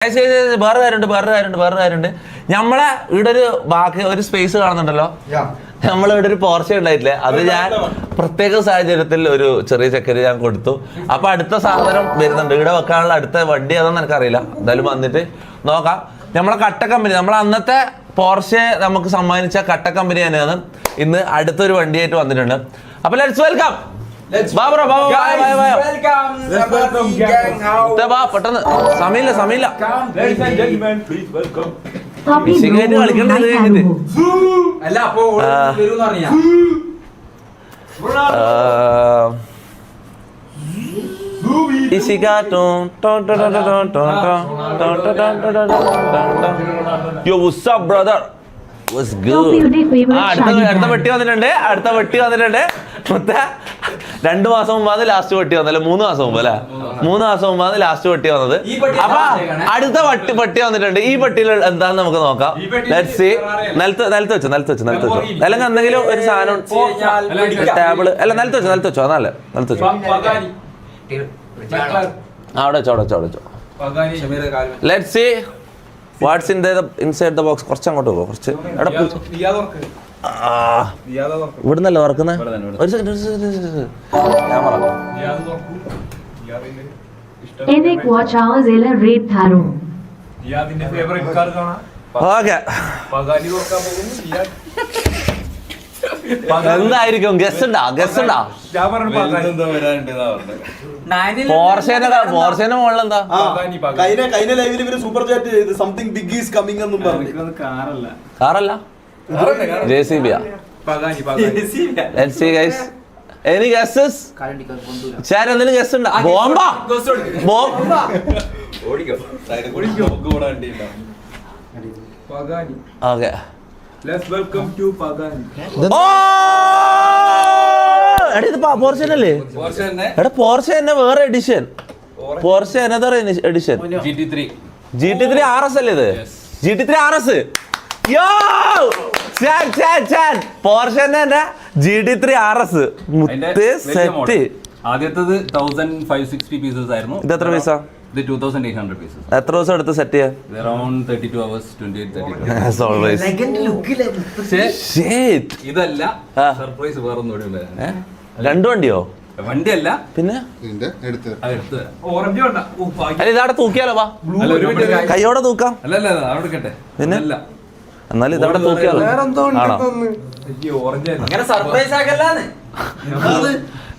വേറെ കാര്യമുണ്ട്. നമ്മളെ ഇവിടെ ഒരു സ്പേസ് കാണുന്നുണ്ടല്ലോ, നമ്മളിവിടെ ഒരു പോർച്ച ഉണ്ടായിട്ടില്ലേ, അത് ഞാൻ പ്രത്യേക സാഹചര്യത്തിൽ ഒരു ചെറിയ ചക്കരി ഞാൻ കൊടുത്തു. അപ്പൊ അടുത്ത സാധനം വരുന്നുണ്ട്, ഇവിടെ വെക്കാനുള്ള അടുത്ത വണ്ടി അതൊന്നും എനിക്കറിയില്ല. എന്തായാലും വന്നിട്ട് നോക്കാം. നമ്മളെ കട്ട കമ്പനി, നമ്മളെ അന്നത്തെ പോർഷെ നമുക്ക് സമ്മാനിച്ച കട്ട കമ്പനി തന്നെയാണ് ഇന്ന് അടുത്തൊരു വണ്ടിയായിട്ട് വന്നിട്ടുണ്ട്. അപ്പൊ ലെറ്റ്സ് വെൽക്കം. പെട്ടെന്ന് സമയമില്ല കളിക്കണ്ടത് കഴിഞ്ഞിട്ട് അടുത്ത വെട്ടി വന്നിട്ടുണ്ട്. മൊത്ത 2 മാസം മുമ്പാണ് ലാസ്റ്റ് വെട്ടി വന്നല്ലേ, 3 മാസം മുമ്പ് അല്ലെ, 3 മാസം മുമ്പാണ് ലാസ്റ്റ് വെട്ടി വന്നത്. അപ്പൊ അടുത്ത പട്ടി വന്നിട്ടുണ്ട്. ഈ പട്ടിയിൽ എന്താന്ന് നമുക്ക് നോക്കാം. നിലത്ത് വെച്ചോ അല്ലെങ്കിൽ എന്തെങ്കിലും ഒരു സാധനം, ടേബിള് അല്ല, നിലത്ത് വെച്ചോ അതല്ലേ, നിലത്ത് വെച്ചോ, അവിടെ വെച്ചോ. Let's see what's inside the box. കുറച്ച് അങ്ങോട്ട് പോകും, കുറച്ച് ഇവിടുന്നല്ലേ വറക്കുന്നത്. ഒരു സെക്കൻഡ് എന്തായിരിക്കും? ഗസ് ഉണ്ടാ പോർഷേന്റെ മുകളിൽ എന്താ? കാറല്ല, JCB. Let's see guys. Any guesses? Chat എന്തെങ്കിലും ഗസ് ഉണ്ടോ? Bomba. Okay. Let's welcome to Pagani. എടാ ഇത് പോർഷെ അല്ലേ? എടാ പോർഷെ തന്നെ വേറെ edition. Porsche another edition. GT3 RS അല്ലേ ഇത്? GT3 RS. യോ പോർഷെ തന്നെ GT3 RS മുത്തേ സെറ്റ്. ആദ്യത്തേത് 1560 പീസസ് ആയിരുന്നു. ഇത് എത്ര പീസാ? ഇത് 2800 പീസസ്. എത്ര ദിവസം എടുത്ത് സെറ്റ് ചെയ്യാൻ? Around 32 hours, 28-32. As always. Shit. ഇതല്ല സർപ്രൈസ് വേറൊന്നും കൂടി ഉണ്ട്. 2 വണ്ടിയോ? വണ്ടിയല്ല, പിന്നെ ഓറഞ്ച് വേണ്ട. അല്ല ഇതവിടെ തൂക്കിയാലോ? കൈയോടെ തൂക്കാം. അല്ല അവിടെ കേട്ടെ. പിന്നെ എന്നാലും ഇതവിടെ തൂക്കിയാലോ?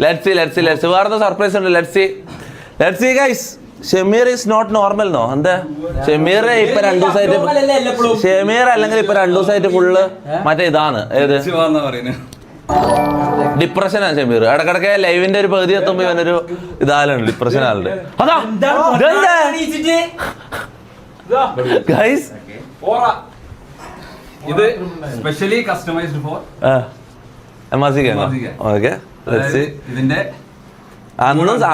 ലെറ്റ്സ് സീ വേറെ സർപ്രൈസ് ഉണ്ട്. Let's see guys. Shameer is not normal no. എന്താ ഷമീർ ഇപ്പൊ 2 ദിവസമായിട്ട്, ഷമീർ അല്ലെങ്കിൽ ഇപ്പൊ 2 ദിവസമായിട്ട് ഫുള്ള് മറ്റേ ഇതാണ്, ഏത് ഡിപ്രഷനാണ് ഷമീർ. ഇടക്കിടക്ക് ലൈവിന്റെ ഒരു പകുതി എത്തുമ്പോ ഇവനൊരു ഇതാലുണ്ട്, ഡിപ്രഷൻ ആളുണ്ട്. അതാ ഗൈസ്, ഇത് specially customised for MRC gang. Okay, ഇതിന്റെ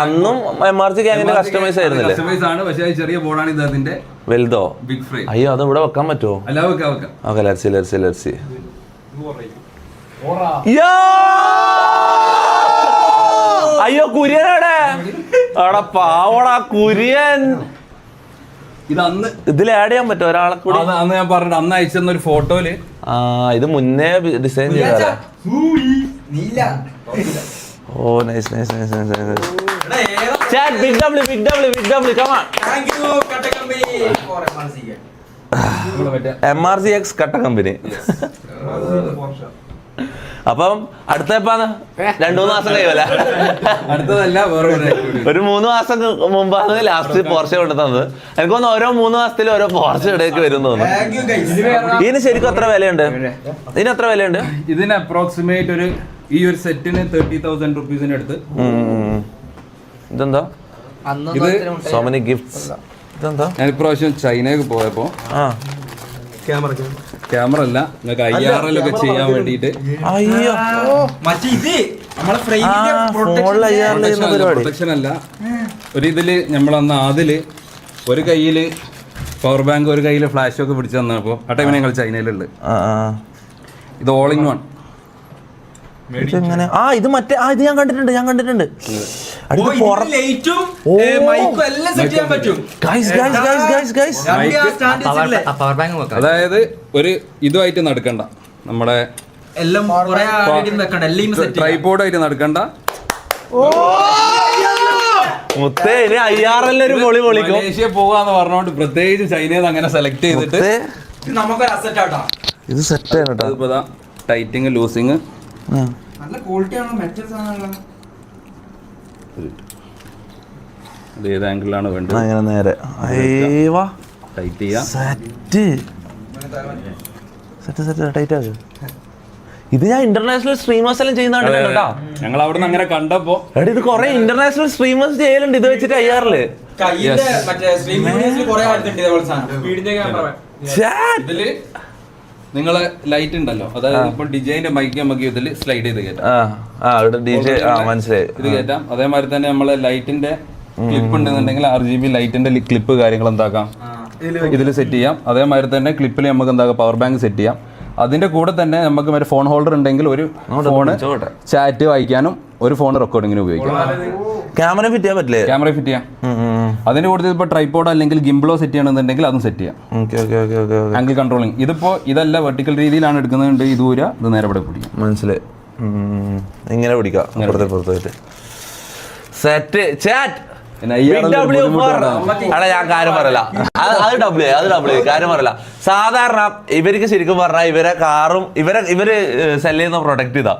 അന്നും MRC ഗാങ്ങിന്റെ കസ്റ്റമൈസ് ആയിരുന്നില്ലേ? കസ്റ്റമൈസ് ആണ്, പക്ഷേ ചെറിയ ബോർഡാണ് ഇത്. അതിന്റെ വലുതോ? Big frame. അയ്യോ, അത് ഇവിടെ വെക്കാൻ പറ്റുമോ? അല്ല, വെക്കാം. Okay, let's see. അയ്യോ കുര്യനടെ, അവിടെ പാവടാ കുര്യൻ. ഇത് അന്ന് ഇതിൽ ആഡ് ചെയ്യാൻ പറ്റും ഒരാളെ കൂടി? അന്ന് ഞാൻ പറഞ്ഞു, അന്ന് അയച്ചെന്ന ഒരു ഫോട്ടോയില്. ഇത് മുന്നേ ഡിസൈൻ ചെയ്താ. ഓ nice. Chat big W come on. Thank you Katta Company for MRC. MRC X കട്ട കമ്പനി. അപ്പം അടുത്ത 2-3 മാസം കഴിയുമല്ല? അടുത്തതല്ല, ഒരു 3 മാസം മുമ്പാണ് ലാസ്റ്റ് പോർഷെ കൊണ്ടുതന്നത്. എനിക്ക് തോന്നുന്നു ഓരോ 3 മാസത്തിൽ ഓരോ പോർഷെ ഇടയ്ക്ക് വരും തോന്നുന്നു. ഇതിന് ശരിക്കും എത്ര വിലയുണ്ട്? ഇതിന് അപ്രോക്സിമേറ്റ് ഈ ഒരു സെറ്റിന് 30,000 റുപ്പീസിന് അടുത്ത്. ഇതെന്താ സോ മെനി ഗിഫ്റ്റ്സ്? ഇതെന്താ? ഞാൻ ഇപ്രാവശ്യം ചൈനക്ക് പോയപ്പോ ക്യാമറ അല്ല, നിങ്ങൾക്ക് IRL ഒക്കെ ചെയ്യാൻ വേണ്ടിട്ട്. അയ്യോ, പ്രൊട്ടക്ഷൻ അല്ല, ഒരു ഇതില് നമ്മളന്ന് അതില് ഒരു കയ്യില് പവർ ബാങ്ക്, ഒരു കയ്യില് ഫ്ലാഷ് ഒക്കെ പിടിച്ചു തന്നപ്പോ ആ ടൈമിൽ ഞങ്ങൾ ചൈനയിലുള്ളത്. ഇത് ഓൾ ഇൻ വൺ. ഇത് മറ്റേ ഇത് ഞാൻ കണ്ടിട്ടുണ്ട്. ലൈറ്റും മൈക്കും എല്ലാം സെറ്റ് ചെയ്യാൻ പറ്റും. പവർ ബാങ്ക് വെക്കാം. അതായത് ഒരു ഇതുമായിട്ട് നടക്കണ്ട, നമ്മുടെ എല്ലാം കുറെ വെക്കണ്ട, എല്ലാം സെറ്റ് ട്രൈപോഡായിട്ട് നടക്കണ്ട. മുത്തേ ഇനി IRL ഒരു പൊളി പൊളിക്കും. മലേഷ്യ പോകാന്ന് പറഞ്ഞോണ്ട് പ്രത്യേകിച്ച് ചൈനയിൽ അങ്ങനെ സെലക്ട് ചെയ്തിട്ട് നമുക്കൊരു അസറ്റ് ആട്ടാ. ഇത് സെറ്റ് ആണ് കേട്ടോ. ടൈറ്റിങ് ലൂസിങ് നല്ല ക്വാളിറ്റി ആണോ, മെറ്റൽ സാധനങ്ങളാണ്. ഇത് ഏത് ആംഗിളിലാണ് വേണ്ടത് അങ്ങനെ നേരെ ടൈറ്റ് ചെയ്യാം. സെറ്റ് ടൈറ്റ് ആക്ക്. ഇത് ഞാൻ ഇന്റർനാഷണൽ സ്ട്രീമേഴ്സ് എല്ലാം ചെയ്യുന്നതാണ് കേട്ടോ. ഞങ്ങൾ അവിടെ നിന്ന് അങ്ങനെ കണ്ടപ്പോ എടാ ഇത് കുറെ ഇന്റർനാഷണൽ സ്ട്രീമേഴ്സ് ചെയ്യലുണ്ട് ഇത് വെച്ചിട്ട് IRL. കയ്യിന്റെ മറ്റേ സ്ട്രീം യൂണിറ്റ്സിൽ കുറെ ആയിട്ടുണ്ട് ഇതേപോലെ സാധനം. സ്പീഡിന്റെ ക്യാമറ ഇതില് നിങ്ങളെ ലൈറ്റ് ഉണ്ടല്ലോ, അതായത് ഇപ്പൊ ഡിജൈന്റെ മൈക്ക് നമുക്ക് ഇതിൽ സ്ലൈഡ് ചെയ്ത് കയറ്റാം. മനസ്സിലായി. ഇത് കയറ്റാം. അതേമാതിരി തന്നെ നമ്മളെ ലൈറ്റിന്റെ ക്ലിപ്പ് ഉണ്ടെന്നുണ്ടെങ്കിൽ RGB ലൈറ്റിന്റെ ക്ലിപ്പ് കാര്യങ്ങൾ എന്താക്കാം ഇതിൽ സെറ്റ് ചെയ്യാം. അതേമാതിരി തന്നെ ക്ലിപ്പിൽ നമുക്ക് എന്താക്കാം പവർ ബാങ്ക് സെറ്റ് ചെയ്യാം. അതിന്റെ കൂടെ തന്നെ നമുക്ക് മറ്റേ ഫോൺ ഹോൾഡർ ഉണ്ടെങ്കിൽ ഒരു ഫോണ് ചാറ്റ് വായിക്കാനും ഒരു ഫോൺ റെക്കോർഡിങ്ങിനും ഉപയോഗിക്കാം. ക്യാമറ ഫിറ്റ് ചെയ്യാൻ പറ്റില്ലേ? ക്യാമറ ഫിറ്റ് ചെയ്യാം. അതിന്റെ കൂടെ ഇപ്പൊ ട്രൈപോഡ് അല്ലെങ്കിൽ ഗിംബ്ലോ സെറ്റ് ചെയ്യണമെന്നുണ്ടെങ്കിൽ അതും സെറ്റ് ചെയ്യാം. Angle controlling. ഇതിപ്പോ ഇതല്ല വെർട്ടിക്കൽ രീതിയിലാണ് എടുക്കുന്നുണ്ട്, ഇത് ദൂര ഇത് നേരെ ഇവിടെ പിടിക്കും. മനസ്സിലായി. ഇങ്ങനെ പിടിക്കാം പുറത്തായിട്ട് സെറ്റ് ചാറ്റ്. ഞാൻ കാര്യം പറയല, അത് ഡബ്ല്യൂ കാര്യം പറയല. സാധാരണ ഇവർക്ക് ശരിക്കും പറഞ്ഞാൽ ഇവരെ കാറും ഇവര് സെല് ചെയ്യുന്ന പ്രൊഡക്റ്റ് ഇതാ,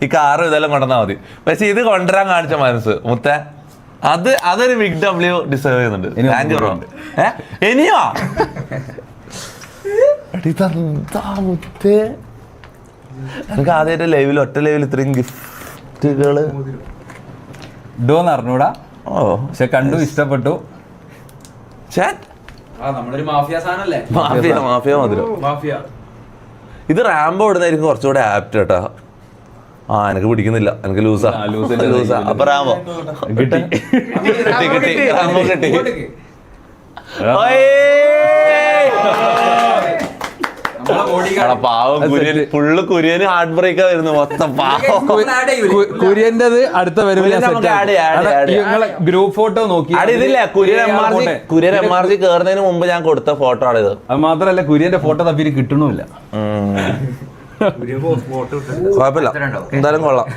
ഈ കാറും ഇതെല്ലാം കൊണ്ടുവന്നാൽ മതി. പക്ഷെ ഇത് കൊണ്ടുവരാൻ കാണിച്ച മനസ്സ് മുത്തേ, അതൊരു ബിഗ് ഡബ്ല്യൂ ഡിസേർവ് ചെയ്യുന്നുണ്ട്. Thank you. ഇനിയോ മുത്തേ, എനിക്ക് ആദ്യമായിട്ട് ലൈവിൽ ഒറ്റ ലൈവിൽ ഇത്രയും ഗിഫ്റ്റുകള് ഇടുവോന്ന് അറിഞ്ഞൂടാ. പക്ഷെ കണ്ടു, ഇഷ്ടപ്പെട്ടു. നമ്മളൊരു മാഫിയ സാധനല്ലേ, മാഫിയ മധുരം. ഇത് റാംബോ ഇടുന്നതായിരിക്കും കുറച്ചുകൂടെ ആപ്റ്റ് കേട്ടോ. എനിക്ക് പിടിക്കുന്നില്ല, എനിക്ക് ലൂസാ. അപ്പൊ റാംബോ കിട്ടി. റാംബോ കിട്ടി. പാവം കുര്യൻ, ഫുള്ള് കുര്യന് ഹാർട്ട് ബ്രേക്കാ വരുന്നു മൊത്തം. പാവം കുര്യൻ്റെത് അടുത്ത വരവിൽ ഗ്രൂപ്പ് ഫോട്ടോ നോക്കി. ഇതില്ല കുര്യൻ MRG കേറുന്നതിന് മുമ്പ് ഞാൻ കൊടുത്ത ഫോട്ടോ ആണ് ഇത്. അത് മാത്രല്ല കുര്യന്റെ ഫോട്ടോ തപ്പി കിട്ടണമില്ല. കുഴപ്പമില്ല, എന്തായാലും കൊള്ളാം.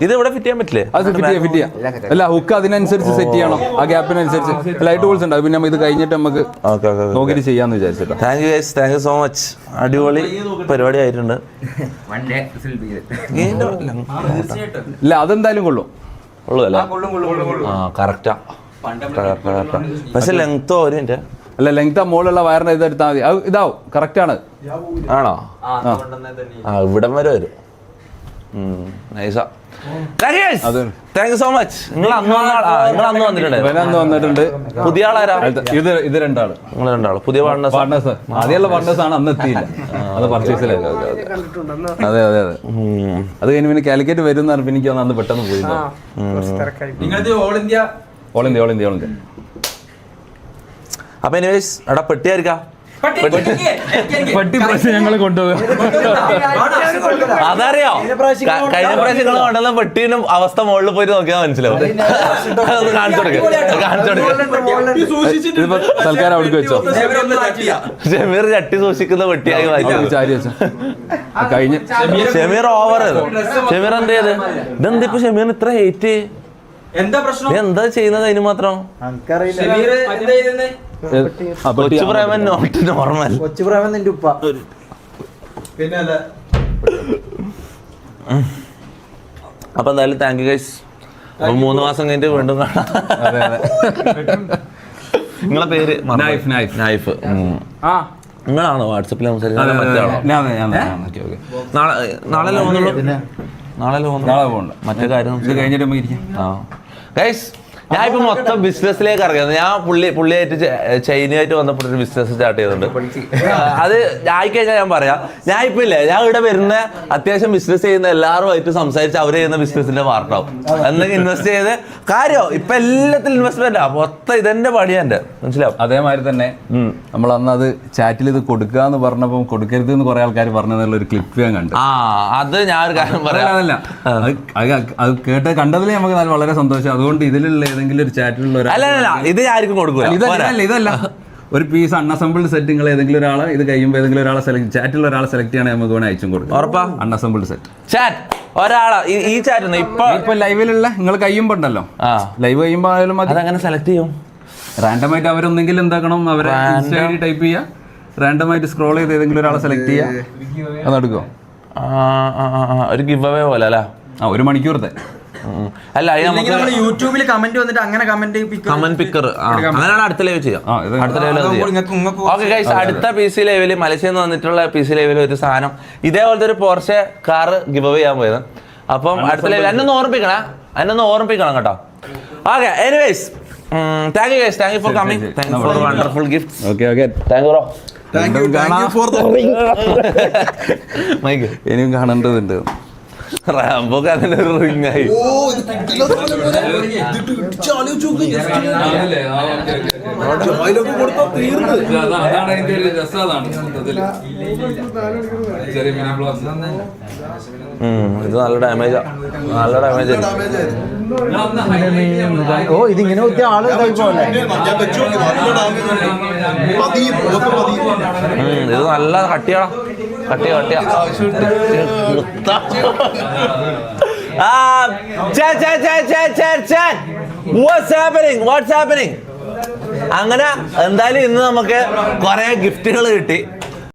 ഇത് ഇവിടെ ഫിറ്റ് ചെയ്യാൻ പറ്റില്ലേ? അത് ഫിറ്റ് ചെയ്യാം. അല്ല, ഹുക്ക് അതിനനുസരിച്ച് സെറ്റ് ചെയ്യണം, ആ ഗ്യാപ്പിനനുസരിച്ച്. ലൈറ്റ് ഹോൾസ് ഉണ്ട്, പിന്നെ ഇത് കഴിഞ്ഞിട്ട് നമുക്ക് നോക്കിയിട്ട് ചെയ്യാന്ന് വിചാരിച്ചിട്ട്. Thank you guys, thank you so much. അടിപൊളി പരിപാടി ആയിട്ടുണ്ട്. ഇല്ല, അതെന്തായാലും കൊള്ളും. കൊള്ളുമല്ലേ? കറക്റ്റാ. പക്ഷെ ലെങ്ത് ഓരോ അല്ല, ലെങ്ത് മോളുള്ള വയറിന്റെ ഇത് എടുത്താൽ മതി. അത് ഇതാവും, കറക്റ്റ് ആണ്. ആണോ? ഇവിടം വരെ വരും. നൈസാ. Thank you so much. നിങ്ങൾ അന്ന് വന്നിട്ടുണ്ട്. പുതിയ ആളാരാ? ഇത് രണ്ടാള്. നിങ്ങൾ രണ്ടാള് പുതിയ പാർട്ട്നേഴ്സ്. ആദ്യമുള്ള പാർട്ട്നേഴ്സ് ആണ്, അന്ന് എത്തിയില്ല. അത് പർച്ചേസിലായി. അതെ. അത് കഴിഞ്ഞ് പിന്നെ കാലിക്കറ്റ് വരും എന്ന് പറഞ്ഞപ്പോൾ എനിക്ക് അന്ന് പെട്ടെന്ന് പോയി. All India. അപ്പൊ എനിവേസ് എടാ പെട്ടിയായിരിക്കാം. പെട്ടി പ്രാവശ്യം ഞങ്ങൾ കൊണ്ടുപോകും. അതറിയോ, കഴിഞ്ഞ പ്രാവശ്യം നിങ്ങൾ കൊണ്ടുവന്ന പെട്ടീനും അവസ്ഥ മുകളിൽ പോയിട്ട് നോക്കിയാൽ മനസ്സിലാവും. അതൊന്ന് കാണിച്ചു ഇതിപ്പോ തൽക്കാലം അവിടേക്ക് വെച്ചോ. ഷമീർ ചട്ടി സൂക്ഷിക്കുന്ന പെട്ടിയായി ചാരി വെച്ചോ. കഴിഞ്ഞ ഷമീർ ഓവർ ചെയ്തു. ഷമീർ എന്ത് ചെയ്ത്? ഇതെന്താ ഇപ്പൊ ഷമീറിന് ഇത്ര ഹേറ്റ്? എന്താ പ്രശ്നം? എന്താ ചെയ്യുന്നത് അതിന് മാത്രം? നോർമൽ. അപ്പൊ എന്തായാലും താങ്ക് യു ഗൈസ്. 3 മാസം കഴിഞ്ഞിട്ട് വീണ്ടും കാണാം. നിങ്ങളെ പേര്? നൈഫ്. നിങ്ങളാണോ വാട്സപ്പിൽ സംസാരിക്കുന്നത്? നാളെ പോകുന്നുള്ളൂ. മറ്റേ കാര്യം കഴിഞ്ഞിട്ട് ഗൈസ് ഞാൻ ഇപ്പൊ മൊത്തം ബിസിനസ്സിലേക്ക് ഇറങ്ങിയത്. ഞാൻ പുള്ളിയായിട്ട് ചൈനയായിട്ട് വന്നപ്പോൾ ഒരു ബിസിനസ് സ്റ്റാർട്ട് ചെയ്തിട്ടുണ്ട്. അത് ആയിക്കഴിഞ്ഞാൽ ഞാൻ പറയാം. ഞാൻ ഇപ്പൊ ഇല്ലേ, ഞാൻ ഇവിടെ വരുന്ന അത്യാവശ്യം ബിസിനസ് ചെയ്യുന്ന എല്ലാവരുമായിട്ട് സംസാരിച്ച് അവർ ചെയ്യുന്ന ബിസിനസിന്റെ പാർട്ടാവും. എന്തെങ്കിലും ഇൻവെസ്റ്റ് ചെയ്ത് കാര്യം ഇപ്പൊ എല്ലാത്തിലും ഇൻവെസ്റ്റ്മെന്റാ. മൊത്തം ഇതെന്റെ പണിയാ എന്റെ, മനസ്സിലാവും. അതേമാതിരി തന്നെ നമ്മൾ അന്ന് അത് ചാറ്റിൽ ഇത് കൊടുക്കുക എന്ന് പറഞ്ഞപ്പോൾ കൊടുക്കരുത് എന്ന് കുറെ ആൾക്കാർ പറഞ്ഞതുള്ള ഒരു ക്ലിപ്പ് ഞാൻ കണ്ടു. അത് ഞാൻ ഒരു കാര്യം പറയാം. അത് കേട്ട് കണ്ടതിൽ നമുക്ക് വളരെ സന്തോഷം. അതുകൊണ്ട് ഇതിലുള്ള ഏതെങ്കിലും ഒരു ചാറ്റിലുള്ള അല്ല ഇത് ഞാൻ ആർക്കും കൊടുക്കൂല. ഇതല്ല ഒരു പീസ് അൺഅസംബിൾഡ് സെറ്റ് നിങ്ങൾ ഏതെങ്കിലും ഒരാളെ ഇത് കഴിയുമ്പോൾ ഏതെങ്കിലും ഒരാളെ സെലക്ട് ചാറ്റിലുള്ള ഒരാളെ സെലക്ട് ചെയ്യണേ നമുക്ക് വേണേൽ അയച്ചും കൊടുക്കും. ഉറപ്പാ? അൺഅസംബിൾഡ് സെറ്റ് ചാറ്റ് ഒരാളെ ഈ ചാറ്റ് ഇപ്പൊ ലൈവിലുള്ള നിങ്ങൾ കഴിയുമ്പോ ഉണ്ടല്ലോ, ലൈവ് കഴിയുമ്പോൾ ആയാലും മതി. അതങ്ങനെ സെലക്ട് ചെയ്യും. റാൻഡമായിട്ട് അവരൊന്നെങ്കിലും എന്താക്കണം, അവരെ ടൈപ്പ് ചെയ്യുക, റാൻഡമായിട്ട് സ്ക്രോൾ ചെയ്ത് ഏതെങ്കിലും ഒരാളെ സെലക്ട് ചെയ്യുക, അതെടുക്കോ. ഒരു ഗിവ് അവേ പോലെ അല്ലേ? ഒരു മണിക്കൂറത്തെ അല്ല യൂട്യൂബിൽ കമന്റ് വന്നിട്ട് അങ്ങനെ കമന്റ് പിക്കർ അങ്ങനെയാണ് അടുത്ത ലൈവ് ചെയ്യാം. അടുത്ത ലൈവിൽ ഓക്കെ ഗൈസ്. അടുത്ത PC ലൈവില് മലേഷ്യയിൽ നിന്ന് വന്നിട്ടുള്ള PC ലൈവിൽ ഒരു സാധനം ഇതേപോലത്തെ ഒരു പോർഷെ കാർ ഗിവ് അവേ ചെയ്യാൻ പോയത്. അപ്പം അടുത്ത ലൈവിൽ എന്നൊന്ന് ഓർമ്മിപ്പിക്കണം കേട്ടോ. Okay anyways thank you guys, thank you for coming, thank you for wonderful gifts. Thank you bro. Mike ഇനിയും കാണേണ്ടതുണ്ട്. റാംബോക്ക് അതിനൊരു റിങ്ങായി. ഇത് നല്ല ഡാമേജാ, നല്ല ഡാമേജ്. ഓ ഇതിങ്ങനെ ആള് ഇത് നല്ല കട്ടിയാ. അങ്ങനെ എന്തായാലും ഇന്ന് നമുക്ക് കുറെ ഗിഫ്റ്റുകൾ കിട്ടി.